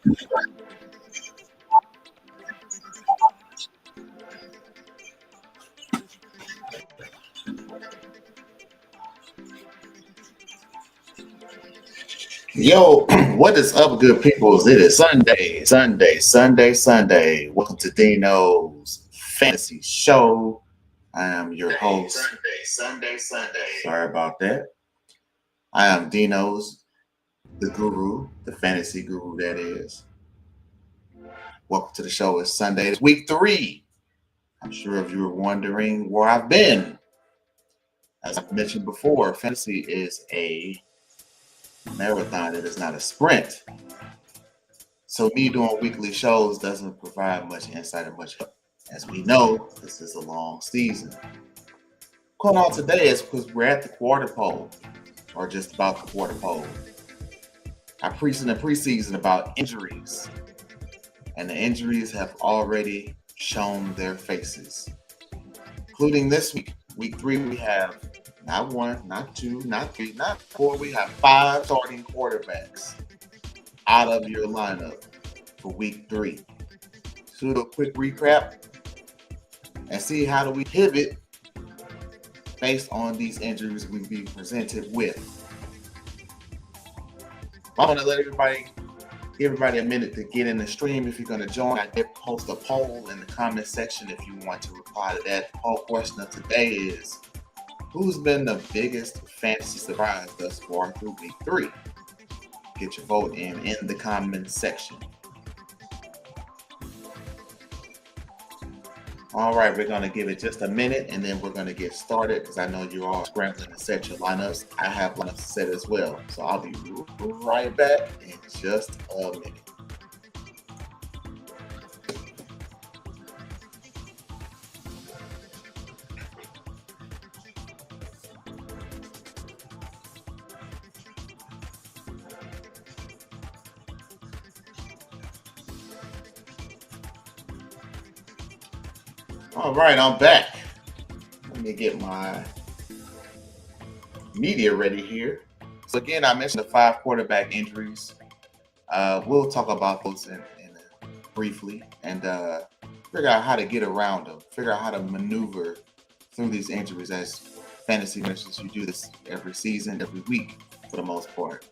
Yo, what is up, good peoples? It is Sunday. Welcome to Dino's Fantasy Show. I am your host. Sunday. Sorry about that. I am Dino's, the guru, the fantasy guru, that is. Welcome to the show. It's Sunday. It's week 3. I'm sure if you were wondering where I've been. As I mentioned before, fantasy is a marathon. It is not a sprint. So me doing weekly shows doesn't provide much insight or much help. As we know, this is a long season. Going on today is because we're at the quarter pole, or just about the quarter pole. I preached in the preseason about injuries, and the injuries have already shown their faces. Including this week, week 3, we have not 1, not 2, not 3, not 4. We have 5 starting quarterbacks out of your lineup for week 3. So do a quick recap and see how do we pivot based on these injuries we be presented with. I want to give everybody a minute to get in the stream. If you're going to join, I did post a poll in the comment section if you want to reply to that. The poll question of today is, who's been the biggest fantasy surprise thus far through week 3? Get your vote in the comment section. All right, we're going to give it just a minute and then we're going to get started because I know you're all scrambling to set your lineups. I have lineups set as well. So I'll be right back in just a minute. All right, I'm back. Let me get my media ready here. So again, I mentioned the 5 quarterback injuries. We'll talk about those briefly and figure out how to get around them, figure out how to maneuver through these injuries. As fantasy managers, you do this every season, every week for the most part.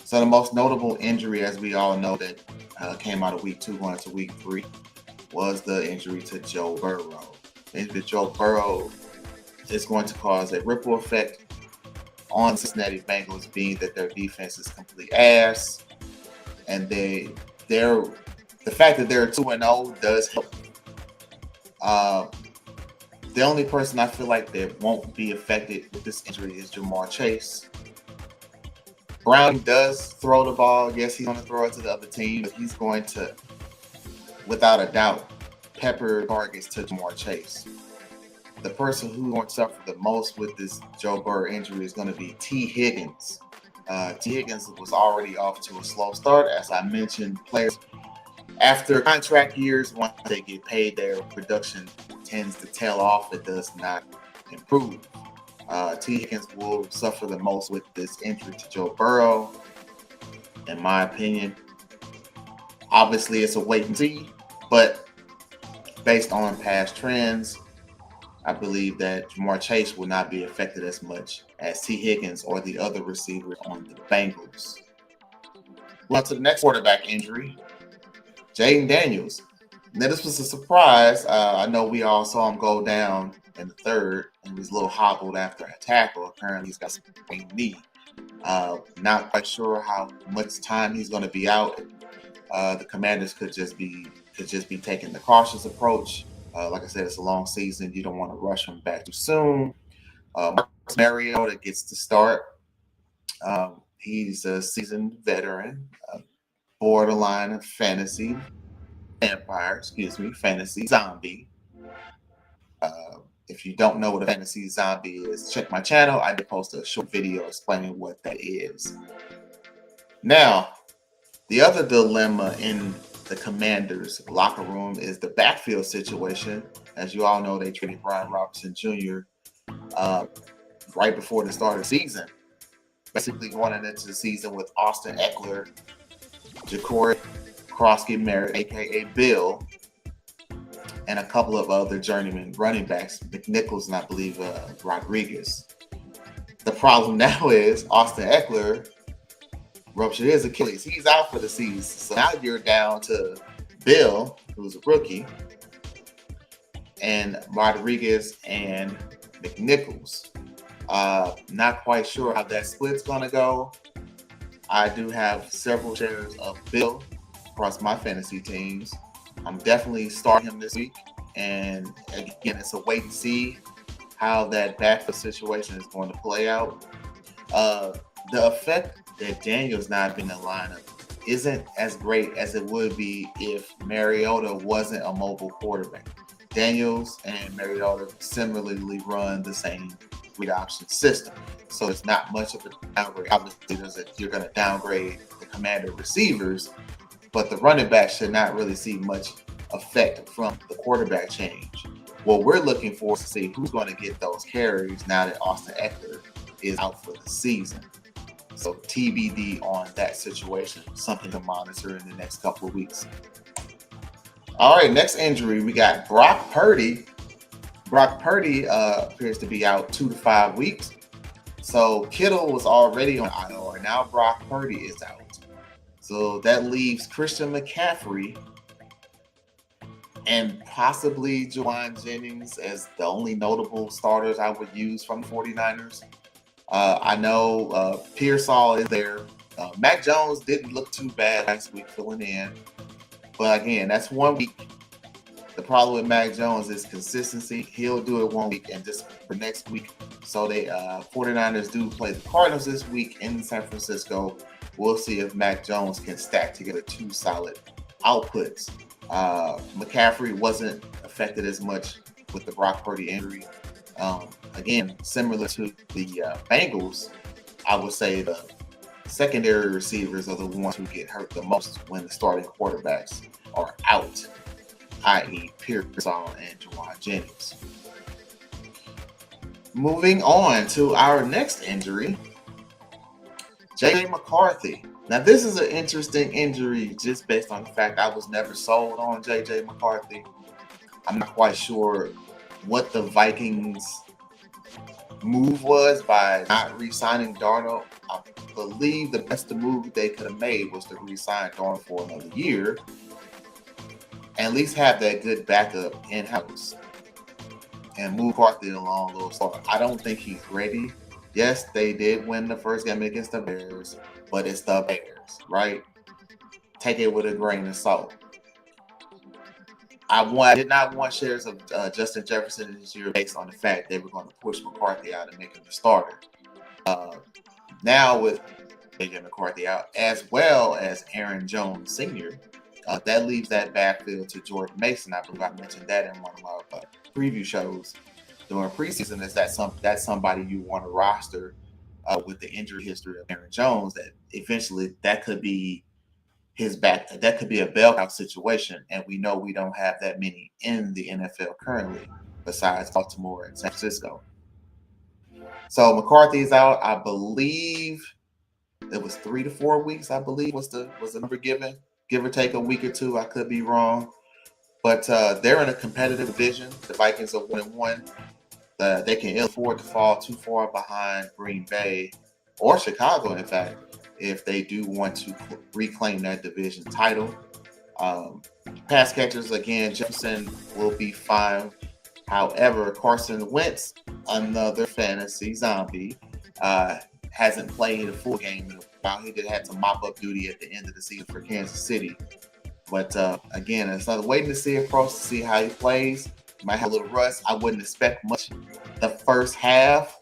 So the most notable injury, as we all know, that came out of week 2 going into week 3 was the injury to Joe Burrow. The injury to Joe Burrow is going to cause a ripple effect on Cincinnati Bengals, being that their defense is complete ass, and the fact that they're 2-0 does help. The only person I feel like that won't be affected with this injury is Ja'Marr Chase. Brown does throw the ball. Yes, he's going to throw it to the other team, but he's going to, without a doubt, pepper targets to Ja'Marr Chase. The person who won't suffer the most with this Joe Burrow injury is going to be T. Higgins. T. Higgins was already off to a slow start. As I mentioned, players after contract years, once they get paid, their production tends to tail off. It does not improve. T. Higgins will suffer the most with this injury to Joe Burrow, in my opinion. Obviously, it's a wait and see, but based on past trends, I believe that Ja'Marr Chase will not be affected as much as T. Higgins or the other receivers on the Bengals. On to the next quarterback injury, Jayden Daniels. Now, this was a surprise. I know we all saw him go down in the third, and he was a little hobbled after a tackle. Apparently, he's got some knee. Not quite sure how much time he's going to be out. The Commanders could just be taking the cautious approach. Like I said, it's a long season. You don't want to rush him back too soon. Marcus Mariota gets to start. He's a seasoned veteran, borderline fantasy zombie. If you don't know what a fantasy zombie is, check my channel. I did post a short video explaining what that is. Now, the other dilemma in the Commanders' locker room is the backfield situation. As you all know, they traded Brian Robinson Jr. Right before the start of the season. Basically going into the season with Austin Eckler Ja'Cory Krosky-Merritt, aka Bill, and a couple of other journeyman running backs, McNichols and I believe Rodriguez. The problem now is Austin Ekeler ruptured his Achilles. He's out for the season. So now you're down to Bill, who's a rookie, and Rodriguez and McNichols. Not quite sure how that split's going to go. I do have several shares of Bill across my fantasy teams. I'm definitely starting him this week. And again, it's a wait and see how that backfield situation is going to play out. The effect that Daniels not being in the lineup isn't as great as it would be if Mariota wasn't a mobile quarterback. Daniels and Mariota similarly run the same read option system. So it's not much of a downgrade. Obviously, you're going to downgrade the commander receivers, but the running back should not really see much effect from the quarterback change. What we're looking for is to see who's going to get those carries now that Austin Ekeler is out for the season. So TBD on that situation, something to monitor in the next couple of weeks. All right, next injury, we got Brock Purdy. Brock Purdy appears to be out 2 to 5 weeks. So Kittle was already on IR. Now Brock Purdy is out. So that leaves Christian McCaffrey and possibly Jauan Jennings as the only notable starters I would use from the 49ers. I know Pearsall is there. Mac Jones didn't look too bad last week filling in. But again, that's 1 week. The problem with Mac Jones is consistency. He'll do it 1 week and just for next week. So they 49ers do play the Cardinals this week in San Francisco. We'll see if Mac Jones can stack together 2 solid outputs. McCaffrey wasn't affected as much with the Brock Purdy injury. Again, similar to the Bengals, I would say the secondary receivers are the ones who get hurt the most when the starting quarterbacks are out, i.e. Pearsall and Jauan Jennings. Moving on to our next injury, J.J. McCarthy. Now, this is an interesting injury just based on the fact I was never sold on J.J. McCarthy. I'm not quite sure what the Vikings' move was by not re-signing Darnold. I believe the best move they could have made was to re-sign Darnold for another year and at least have that good backup in-house and move McCarthy along those lines. I don't think he's ready. Yes, they did win the first game against the Bears, but it's the Bears, right? Take it with a grain of salt. I did not want shares of Justin Jefferson this year based on the fact they were going to push McCarthy out and make him the starter. Now with J.J. McCarthy out, as well as Aaron Jones Sr., that leaves that backfield to Jordan Mason. I believe I mentioned that in one of my preview shows during preseason. Is that's somebody you want to roster with the injury history of Aaron Jones? That eventually that could be his back. That could be a bailout situation, and we know we don't have that many in the NFL currently, besides Baltimore and San Francisco. So McCarthy's out. I believe it was 3 to 4 weeks. I believe was the number given, give or take a week or two. I could be wrong, but they're in a competitive division. The Vikings are 1-1. They can ill afford to fall too far behind Green Bay or Chicago, in fact, if they do want to reclaim that division title. Pass catchers, again, Jefferson will be fine. However, Carson Wentz, another fantasy zombie, hasn't played a full game in a while. He had some mop-up duty at the end of the season for Kansas City. But again, it's another waiting to see approach to see how he plays. Might have a little rust. I wouldn't expect much the first half.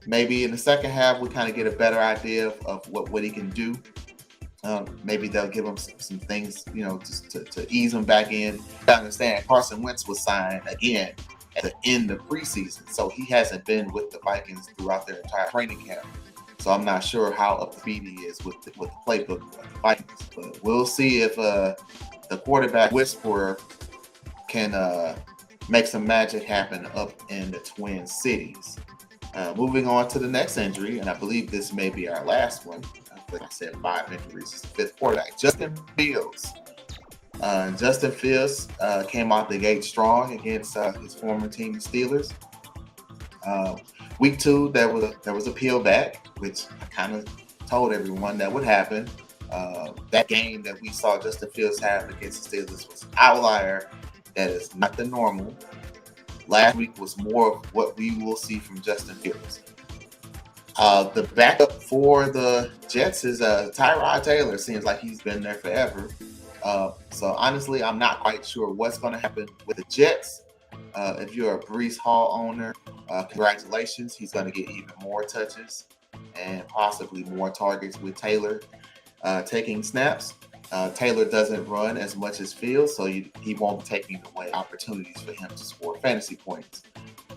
Maybe in the second half, we kind of get a better idea of what he can do. Maybe they'll give him some things, just to ease him back in. I understand Carson Wentz was signed again at the end of preseason, so he hasn't been with the Vikings throughout their entire training camp. So I'm not sure how up to speed he is with the playbook of the Vikings. But we'll see if the quarterback whisperer can make some magic happen up in the Twin Cities. Moving on to the next injury, and I believe this may be our last one I said 5 injuries. It's the fifth quarterback, Justin Fields. Justin Fields came out the gate strong against his former team, the Steelers. Week 2, there was a peel back, which I kind of told everyone that would happen. That game that we saw Justin Fields have against the Steelers was an outlier. That is not the normal. Last week was more of what we will see from Justin Fields. The backup for the Jets is Tyrod Taylor. Seems like he's been there forever. So honestly, I'm not quite sure what's going to happen with the Jets. If you're a Breece Hall owner, congratulations. He's going to get even more touches and possibly more targets with Taylor taking snaps. Taylor doesn't run as much as Fields, so he won't be taking away opportunities for him to score fantasy points.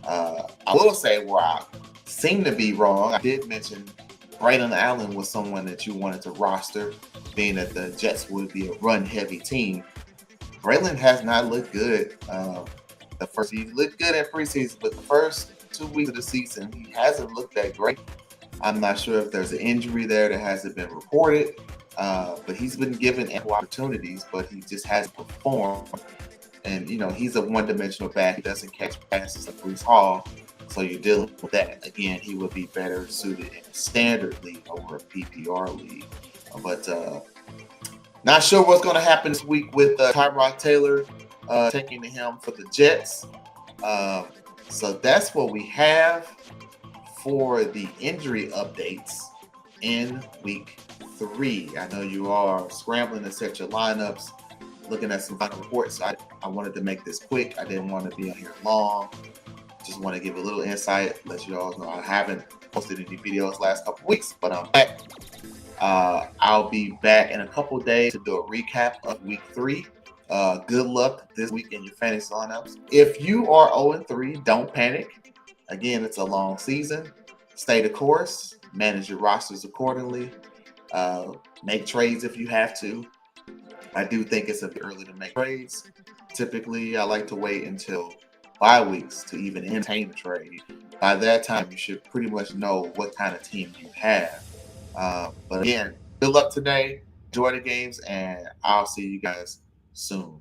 I will say where I seem to be wrong. I did mention Braylon Allen was someone that you wanted to roster, being that the Jets would be a run-heavy team. Braylon has not looked good. He looked good in preseason, but the first 2 weeks of the season, he hasn't looked that great. I'm not sure if there's an injury there that hasn't been reported, but he's been given ample opportunities, but he just hasn't performed. And, he's a one-dimensional back. He doesn't catch passes like Breece Hall, so you're dealing with that. Again, he would be better suited in a standard league over a PPR league. But not sure what's going to happen this week with Tyrod Taylor taking to him for the Jets. So that's what we have for the injury updates in week 3. I know you are scrambling to set your lineups, looking at some final reports. I wanted to make this quick. I didn't want to be on here long. Just want to give a little insight, let you all know I haven't posted any videos last couple weeks, but I'm back. I'll be back in a couple days to do a recap of week 3. Good luck this week in your fantasy lineups. If you are 0-3, don't panic. Again, it's a long season. Stay the course. Manage your rosters accordingly. Make trades if you have to. I do think it's a bit early to make trades. Typically, I like to wait until bye weeks to even entertain the trade. By that time, you should pretty much know what kind of team you have. But again, good luck today. Enjoy the games, and I'll see you guys soon.